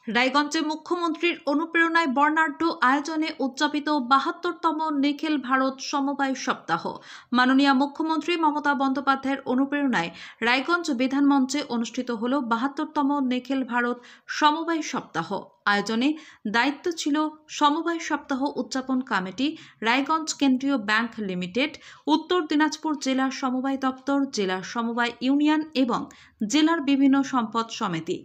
রায়গঞ্জে মুখ্যমন্ত্রীর অনুপ্রেরণায় বর্ণাঢ্য আয়োজনে উদযাপিত ৭২তম নিখিল ভারত সমবায় সপ্তাহ। মাননীয় মুখ্যমন্ত্রী মমতা বন্দ্যোপাধ্যায়ের অনুপ্রেরণায় রায়গঞ্জ বিধান মঞ্চে অনুষ্ঠিত হল ৭২তম নিখিল ভারত সমবায় সপ্তাহ। আয়োজনে দায়িত্ব ছিল সমবায় সপ্তাহ উদযাপন কমিটি, রায়গঞ্জ কেন্দ্রীয় ব্যাংক লিমিটেড, উত্তর দিনাজপুর জেলা সমবায় দপ্তর, জেলা সমবায় ইউনিয়ন এবং জেলার বিভিন্ন সম্পদ সমিতি।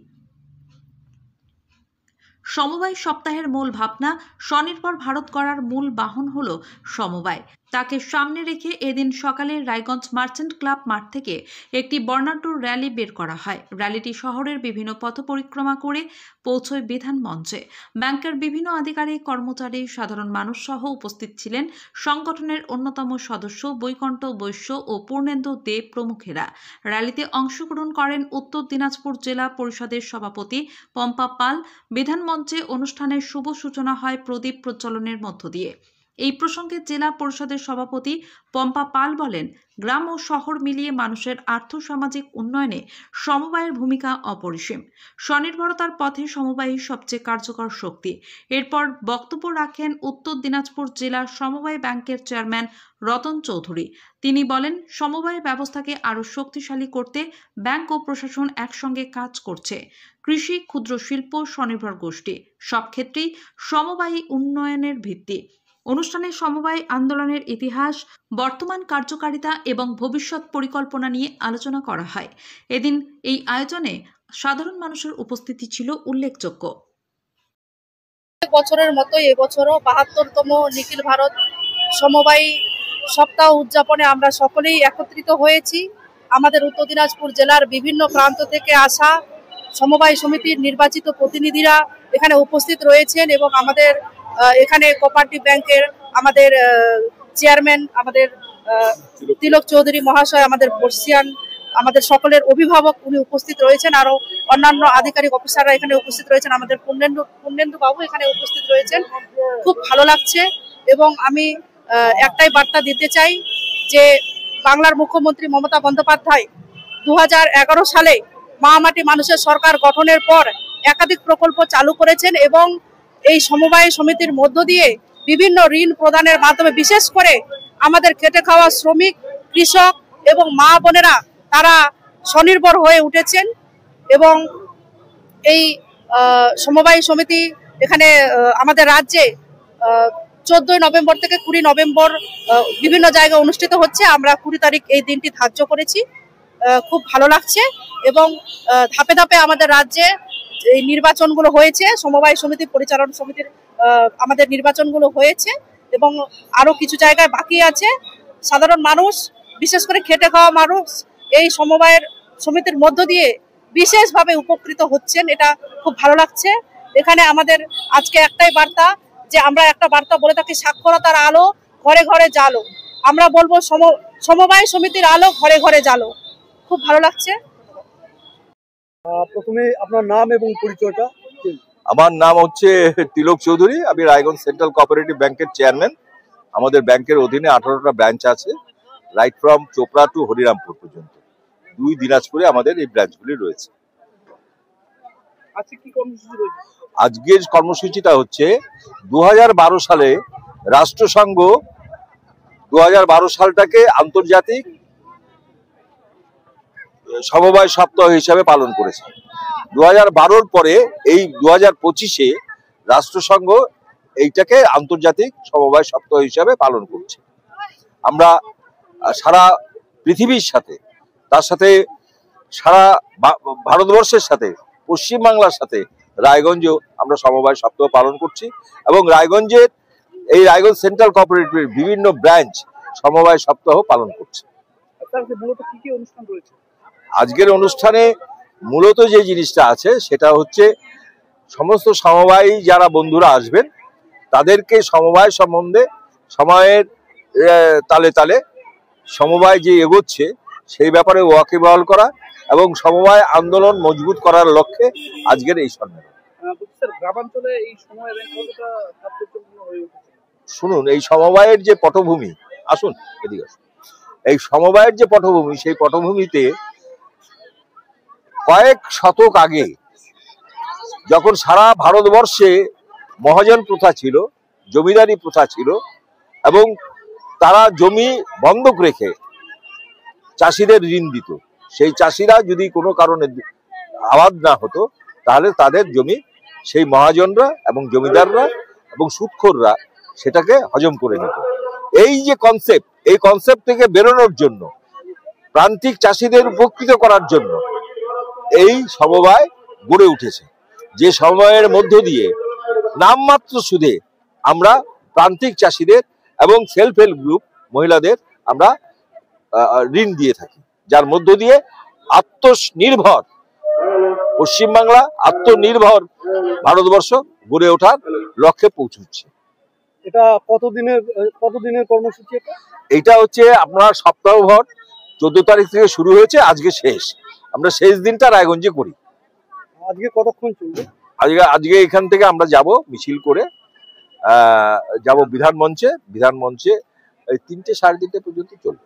সমবায় সপ্তাহের মূল ভাবনা স্বনির্ভর ভারত গড়ার মূল বাহন হল সমবায়। তাকে সামনে রেখে এদিন সকালে রায়গঞ্জ মার্চেন্ট ক্লাব মাঠ থেকে একটি বর্ণাঢ্য র্যালি বের করা হয়। র্যালিটি শহরের বিভিন্ন পথ পরিক্রমা করে পৌঁছয় বিধান মঞ্চে। ব্যাংকের বিভিন্ন আধিকারিক, কর্মচারী, সাধারণ মানুষ সহ উপস্থিত ছিলেন সংগঠনের অন্যতম সদস্য বৈকণ্ঠ বৈশ্য ও পূর্ণেন্দু দেব প্রমুখেরা। র্যালিতে অংশগ্রহণ করেন উত্তর দিনাজপুর জেলা পরিষদের সভাপতি পম্পা পাল। বিধান মঞ্চে অনুষ্ঠানের শুভ সূচনা হয় প্রদীপ প্রজ্বলনের মধ্য দিয়ে। এই প্রসঙ্গে জেলা পরিষদের সভাপতি পম্পা পাল বলেন, গ্রাম ও শহর মিলিয়ে মানুষের আর্থ-সামাজিক উন্নয়নে সমবায়ের ভূমিকা অপরিসীম। স্বনির্ভরতার পথে সমবায়ই সবচেয়ে কার্যকর শক্তি। এরপর বক্তব্য রাখেন উত্তর দিনাজপুর জেলা সমবায় ব্যাংকের চেয়ারম্যান রতন চৌধুরী। তিনি বলেন, সমবায় ব্যবস্থাকে আরও শক্তিশালী করতে ব্যাংক ও প্রশাসন একসঙ্গে কাজ করছে। কৃষি, ক্ষুদ্র শিল্প, স্বনির্ভর গোষ্ঠী সব ক্ষেত্রেই সমবায়ী উন্নয়নের ভিত্তি। অনুষ্ঠানে সমবায় আন্দোলনের ইতিহাস, বর্তমান কার্যকারিতা এবং ভবিষ্যৎ পরিকল্পনা নিয়ে আলোচনা করা হয়। এদিন এই আয়োজনে সাধারণ মানুষের উপস্থিতি ছিল উল্লেখযোগ্য। বছরের মতো এবছরও ৭২তম নিখিল ভারত সমবায় সপ্তাহ উদযাপনে আমরা সকলেই একত্রিত হয়েছি। আমাদের উত্তর দিনাজপুর জেলার বিভিন্ন প্রান্ত থেকে আসা সমবায় সমিতির নির্বাচিত প্রতিনিধিরা এখানে উপস্থিত রয়েছেন এবং আমাদের এখানে কোঅপারেটিভ ব্যাংকের আমাদের চেয়ারম্যান আমাদের তিলক চৌধুরী মহাশয়, আমাদের বর্ষিয়ান, আমাদের সকলের অভিভাবক উনি উপস্থিত রয়েছেন। আরো অন্যান্য আধিকারিক অফিসাররা এখানে উপস্থিত রয়েছেন। আমাদের পূর্ণেন্দু বাবু এখানে উপস্থিত রয়েছেন। খুব ভালো লাগছে এবং আমি একটাই বার্তা দিতে চাই যে বাংলার মুখ্যমন্ত্রী মমতা বন্দ্যোপাধ্যায় ২০১১ সালে মা-মাটি মানুষের সরকার গঠনের পর একাধিক প্রকল্প চালু করেছেন এবং এই সমবায় সমিতির মধ্য দিয়ে বিভিন্ন ঋণ প্রদানের মাধ্যমে বিশেষ করে আমাদের খেটে খাওয়া শ্রমিক, কৃষক এবং মা বোনেরা তারা স্বনির্ভর হয়ে উঠেছেন এবং এই সমবায় সমিতি এখানে আমাদের রাজ্যে 14 নভেম্বর থেকে 20 নভেম্বর বিভিন্ন জায়গায় অনুষ্ঠিত হচ্ছে। আমরা 20 তারিখ এই দিনটি ধার্য করেছি। খুব ভালো লাগছে এবং ধাপে ধাপে আমাদের রাজ্যে এই নির্বাচনগুলো হয়েছে, সমবায় সমিতি পরিচালনা সমিতির আমাদের নির্বাচনগুলো হয়েছে এবং আরো কিছু জায়গায় বাকি আছে। সাধারণ মানুষ, বিশেষ করে খেটে খাওয়া মানুষ এই সমবায়ের সমিতির মধ্য দিয়ে বিশেষভাবে উপকৃত হচ্ছেন। এটা খুব ভালো লাগছে। এখানে আমাদের আজকে একটাই বার্তা, যে আমরা একটা বার্তা বলে থাকি, সাক্ষরতার আলো ঘরে ঘরে জালো। আমরা বলবো সমবায় সমিতির আলো ঘরে ঘরে জালো। খুব ভালো লাগছে। প্রথমে আপনার নাম এবং পরিচয়টা। আমার নাম হচ্ছে তিলক চৌধুরী, আমি রায়গঞ্জ সেন্ট্রাল কোঅপারেটিভ ব্যাংকের চেয়ারম্যান। আমাদের ব্যাংকের অধীনে 18টা ব্রাঞ্চ আছে, right from Chopra to Harirampur পর্যন্ত। 2 দিনাজপুরে আমাদের এই ব্রাঞ্চগুলি রয়েছে। আজকের কর্মসূচিটা হচ্ছে 2012 সালে রাষ্ট্রসংঘ 2012 সালটাকে আন্তর্জাতিক সমবায় সপ্তাহ হিসাবে পালন করেছে। 2012-র পরে এই 2025-এ রাষ্ট্রসংঘ এইটাকে আন্তর্জাতিক সমবায় সপ্তাহ হিসাবে পালন করছে। আমরা সারা পৃথিবীর সাথে, তার সাথে সারা ভারতবর্ষের সাথে, পশ্চিমবাংলার সাথে রায়গঞ্জেও আমরা সমবায় সপ্তাহ পালন করছি এবং রায়গঞ্জের এই রায়গঞ্জ সেন্ট্রাল কোঅপারেটিভের বিভিন্ন ব্রাঞ্চ সমবায় সপ্তাহ পালন করছে। আজকের অনুষ্ঠানে মূলত যে জিনিসটা আছে সেটা হচ্ছে সমস্ত সমবায়ী যারা বন্ধুরা আসবেন তাদেরকে সমবায় সম্বন্ধে সময়ের তালে তালে সমবায় যে এগোচ্ছে সেই ব্যাপারে ওয়াকিবহাল করা এবং সমবায় আন্দোলন মজবুত করার লক্ষ্যে আজকের এই সম্মেলন। শুনুন, এই সমবায়ের যে পটভূমি, আসুন এদিকে আসুন, এই সমবায়ের যে পটভূমি, সেই পটভূমিতে কয়েক শতক আগে যখন সারা ভারতবর্ষে মহাজন প্রথা ছিল, জমিদারি প্রথা ছিল, এবং তারা জমি বন্ধক রেখে চাষিদের ঋণ দিত, সেই চাষিরা যদি কোনো কারণে আবাদ না হতো তাহলে তাদের জমি সেই মহাজনরা এবং জমিদাররা এবং সুদখোররা সেটাকে হজম করে নিত। এই যে কনসেপ্ট, এই কনসেপ্ট থেকে বেরোনোর জন্য, প্রান্তিক চাষিদের উপকৃত করার জন্য এই সমবায় গড়ে উঠেছে, যে সমবায়ের মধ্য দিয়ে নামমাত্র সুদে আমরা প্রান্তিক চাষিদের এবং সেলফ হেল্প গ্রুপ মহিলাদের আমরা ঋণ দিয়ে থাকি, যার মধ্য দিয়ে আত্মনির্ভর পশ্চিমবাংলা, আত্মনির্ভর ভারতবর্ষ গড়ে ওঠার লক্ষ্যে পৌঁছচ্ছে। এটা কতদিনের কর্মসূচি? এটা হচ্ছে আপনার সপ্তাহভর, 14 তারিখ থেকে শুরু হয়েছে, আজকে শেষ। আমরা শেষ দিনটা রায়গঞ্জে করি। আজকে কতক্ষণ চলবে? আজকে এখান থেকে আমরা যাব মিছিল করে, যাব বিধান মঞ্চে। 3টে সাড়ে 3টে পর্যন্ত চলবে।